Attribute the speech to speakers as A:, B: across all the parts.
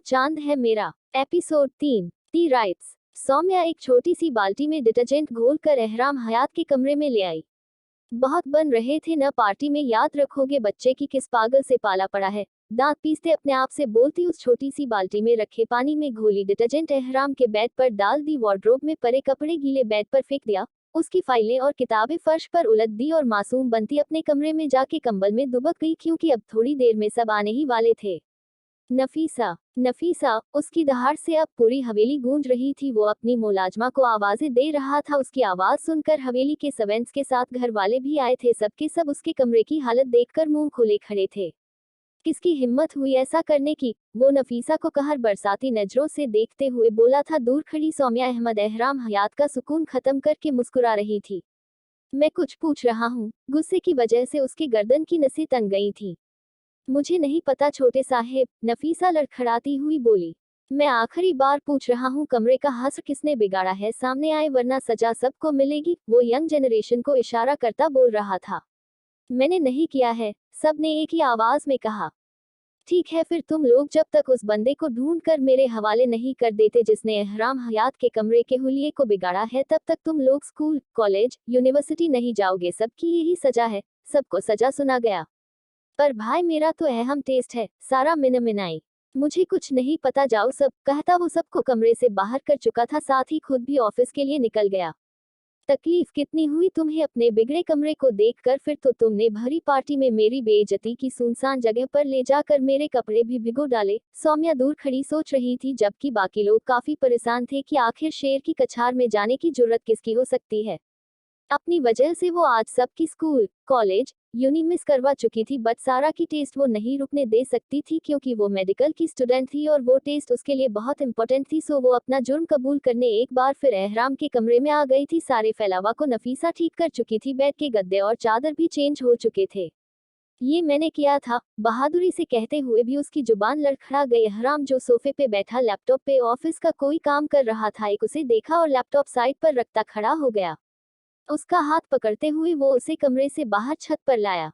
A: चांद है मेरा। Episode 3 T rights. सौम्या एक छोटी सी बाल्टी में डिटर्जेंट घोल कर एहराम हयात के कमरे में ले आई। बहुत बन रहे थे न पार्टी में, याद रखोगे बच्चे की किस पागल से पाला पड़ा है। दांत पीसते अपने आप से बोलती उस छोटी सी बाल्टी में रखे पानी में घोली डिटर्जेंट एहराम के बेड पर डाल दी, वार्डरोब में पड़े कपड़े गीले बेड पर फेंक दिया, उसकी फाइलें और किताबें फर्श पर उलट दी और मासूम बनती अपने कमरे में जाके कंबल में दुबक गई, क्योंकि अब थोड़ी देर में सब आने ही वाले थे। नफीसा, नफीसा, उसकी दहाड़ से अब पूरी हवेली गूंज रही थी। वो अपनी मुलाजमा को आवाजें दे रहा था। उसकी आवाज सुनकर हवेली के सर्वेंट्स के साथ घर वाले भी आए थे। सबके सब उसके कमरे की हालत देखकर मुंह खोले खड़े थे। किसकी हिम्मत हुई ऐसा करने की? वो नफीसा को कहर बरसाती नजरों से देखते हुए बोला था। दूर खड़ी सौम्या अहमद एहराम हयात का सुकून खत्म करके मुस्कुरा रही थी। मैं कुछ पूछ रहा हूँ। गुस्से की वजह से उसकी गर्दन की नसें तन गई थी। मुझे नहीं पता छोटे साहेब, नफीसा लड़खड़ाती हुई बोली। मैं आखिरी बार पूछ रहा हूँ, कमरे का हस्र किसने बिगाड़ा है? सामने आए वरना सजा सबको मिलेगी। वो यंग जनरेशन को इशारा करता बोल रहा था। मैंने नहीं किया है, सब ने एक ही आवाज में कहा। ठीक है फिर, तुम लोग जब तक उस बंदे को ढूंढ कर मेरे हवाले नहीं कर देते जिसने एहराम हयात के कमरे के हुलिये को बिगाड़ा है, तब तक तुम लोग स्कूल, कॉलेज, यूनिवर्सिटी नहीं जाओगे। सबकी यही सजा है। सबको सजा सुना गया। पर भाई मेरा तो अहम टेस्ट है, सारा मिनमिनाई। मुझे कुछ नहीं पता, जाओ सब, कहता वो सबको कमरे से बाहर कर चुका था, साथ ही खुद भी ऑफिस के लिए निकल गया। तकलीफ कितनी हुई तुम्हें अपने बिगड़े कमरे को देखकर? फिर तो तुमने भरी पार्टी में मेरी बेइज्जती की, सुनसान जगह पर ले जाकर मेरे कपड़े भी भिगो डाले। सौम्या दूर खड़ी सोच रही थी, जबकि बाकी लोग काफी परेशान थे कि आखिर शेर की कछार में जाने की जुर्रत किसकी हो सकती है। अपनी वजह से वो आज सबकी स्कूल, कॉलेज, यूनी मिस करवा चुकी थी, बट सारा की टेस्ट वो नहीं रुकने दे सकती थी, क्योंकि वो मेडिकल की स्टूडेंट थी और वो टेस्ट उसके लिए बहुत इंपॉर्टेंट थी। सो वो अपना जुर्म कबूल करने एक बार फिर एहराम के कमरे में आ गई थी। सारे फैलावा को नफीसा ठीक कर चुकी थी, बेड के गद्दे और चादर भी चेंज हो चुके थे। ये मैंने किया था, बहादुरी से कहते हुए भी उसकी जुबान लड़खड़ा गई। एहराम जो सोफे पे बैठा लैपटॉप पे ऑफिस का कोई काम कर रहा था, एक उसे देखा और लैपटॉप साइड पर रखता खड़ा हो गया। उसका हाथ पकड़ते हुए वो उसे कमरे से बाहर छत पर लाया।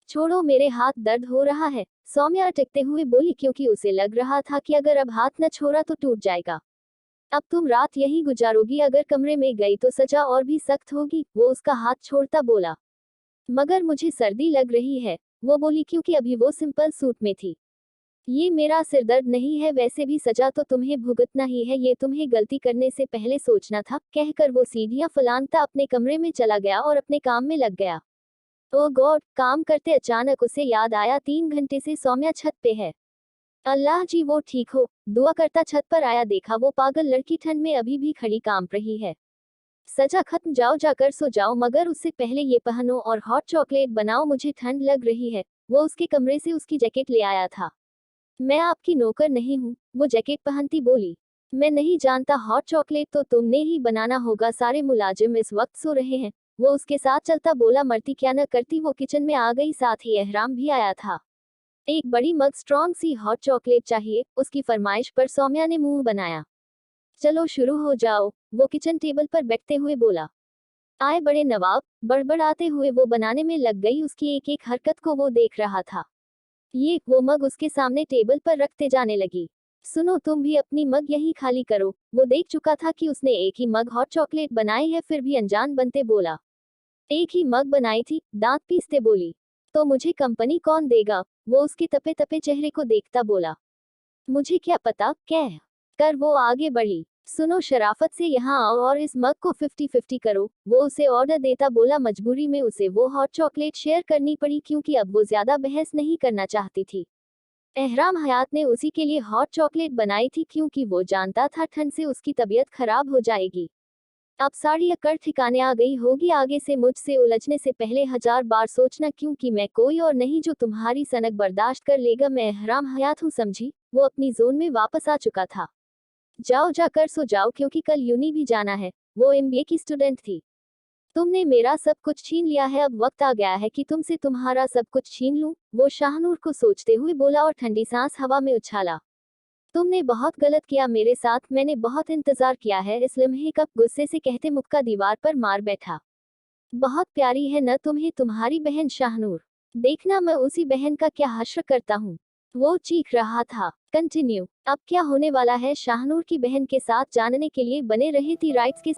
A: छोड़ो, मेरे हाथ दर्द हो रहा है, सौम्या अटकते हुए बोली, क्योंकि उसे लग रहा था कि अगर अब हाथ न छोड़ा तो टूट जाएगा। अब तुम रात यहीं गुजारोगी? अगर कमरे में गई तो सजा और भी सख्त होगी। वो उसका हाथ छोड़ता बोला। मगर मुझे सर्दी लग रही है, वो बोली, क्योंकि अभी वो सिंपल सूट में थी। ये मेरा सिरदर्द नहीं है, वैसे भी सजा तो तुम्हें भुगतना ही है, ये तुम्हें गलती करने से पहले सोचना था। कहकर वो सीढ़ियां फलांगता अपने कमरे में चला गया और अपने काम में लग गया। ओ गॉड, काम करते अचानक उसे याद आया, 3 घंटे से सौम्या छत पे है। अल्लाह जी वो ठीक हो, दुआ करता छत पर आया, देखा वो पागल लड़की ठंड में अभी भी खड़ी कांप रही है। सजा खत्म, जाओ जाकर सो जाओ, मगर उससे पहले ये पहनो और हॉट चॉकलेट बनाओ, मुझे ठंड लग रही है। वो उसके कमरे से उसकी जैकेट ले आया था। मैं आपकी नौकर नहीं हूँ, वो जैकेट पहनती बोली। मैं नहीं जानता, हॉट चॉकलेट तो तुमने ही बनाना होगा, सारे मुलाजिम इस वक्त सो रहे हैं। वो उसके साथ चलता बोला, मरती क्या न करती। वो किचन में आ गई, साथ ही एहराम भी आया था। एक बड़ी मग स्ट्रॉन्ग सी हॉट चॉकलेट चाहिए, उसकी फरमाइश पर सौम्या ने मुंह बनाया। चलो शुरू हो जाओ, वो किचन टेबल पर बैठते हुए बोला। आए बड़े नवाब, बड़बड़ाते हुए वो बनाने में लग गई। उसकी एक एक हरकत को वो देख रहा था। ये वो मग उसके सामने टेबल पर रखते जाने लगी। सुनो, तुम भी अपनी मग यहीं खाली करो। वो देख चुका था कि उसने एक ही मग हॉट चॉकलेट बनाई है, फिर भी अनजान बनते बोला। एक ही मग बनाई थी, दांत पीसते बोली। तो मुझे कंपनी कौन देगा? वो उसके तपे तपे चेहरे को देखता बोला। मुझे क्या पता, कह कर वो आगे बढ़ी। सुनो, शराफत से यहाँ आओ और इस मग को 50-50 करो। वो उसे ऑर्डर देता बोला। मजबूरी में उसे वो हॉट चॉकलेट शेयर करनी पड़ी, क्योंकि अब वो ज्यादा बहस नहीं करना चाहती थी। एहराम हयात ने उसी के लिए हॉट चॉकलेट बनाई थी, क्योंकि वो जानता था ठंड से उसकी तबीयत खराब हो जाएगी। अब सारी अकड़ ठिकाने आ गई होगी। आगे से मुझसे उलझने से पहले 1000 बार सोचना, क्योंकि मैं कोई और नहीं जो तुम्हारी सनक बर्दाश्त कर लेगा। मैं एहराम हयात हूँ, समझी? वो अपनी जोन में वापस आ चुका था। जाओ जाकर सो जाओ, क्योंकि कल यूनी भी जाना है। वो एमबीए की स्टूडेंट थी। तुमने मेरा सब कुछ छीन लिया है, अब वक्त आ गया है कि तुमसे तुम्हारा सब कुछ छीन लूं। वो शाहनूर को सोचते हुए बोला और ठंडी सांस हवा में उछाला। तुमने बहुत गलत किया मेरे साथ, मैंने बहुत इंतजार किया है इस लम्हे का। गुस्से से कहते मुक्का दीवार पर मार बैठा। बहुत प्यारी है न तुम्हें तुम्हारी बहन शाहनूर? देखना मैं उसी बहन का क्या हश्र करता हूँ। वो चीख रहा था। कंटिन्यू। अब क्या होने वाला है शाहनूर की बहन के साथ जानने के लिए बने रहे टी राइट्स के